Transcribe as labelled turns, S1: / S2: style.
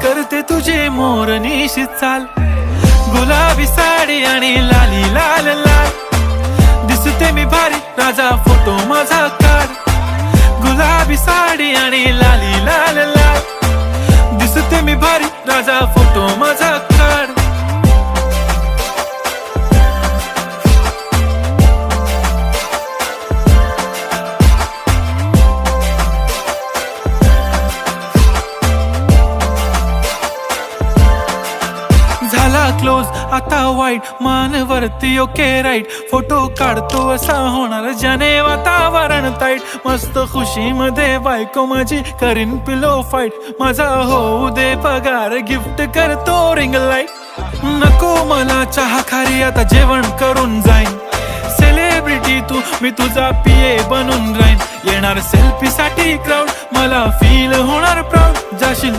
S1: करते तुझे मोरनीशी चाल, गुलाबी साडी आणि लाली लाल लाल, दिसते मी भारी राजा फोटो माझा काढ, गुलाबी साडी आणि लाली लाल लाल, दिसते मी भारी राजा फोटो माझा काढ. झाला क्लोज आता वाईट, मानवरती ओके राईट, फोटो काढतो असा होणार ज्याने वातावरण ताईट, मस्त खुशी मध्ये बायको माझी करीन पिलो फाईट, माझा होऊ दे पगार गिफ्ट करतो रिंग लाईट, नको मला चहा खारी आता जेवण करून जाईन, सेलिब्रिटी तू मी तुझा पिये बनून राहीन, येणार सेल्फी साठी क्राऊड मला फील होणार प्राऊड, जाशील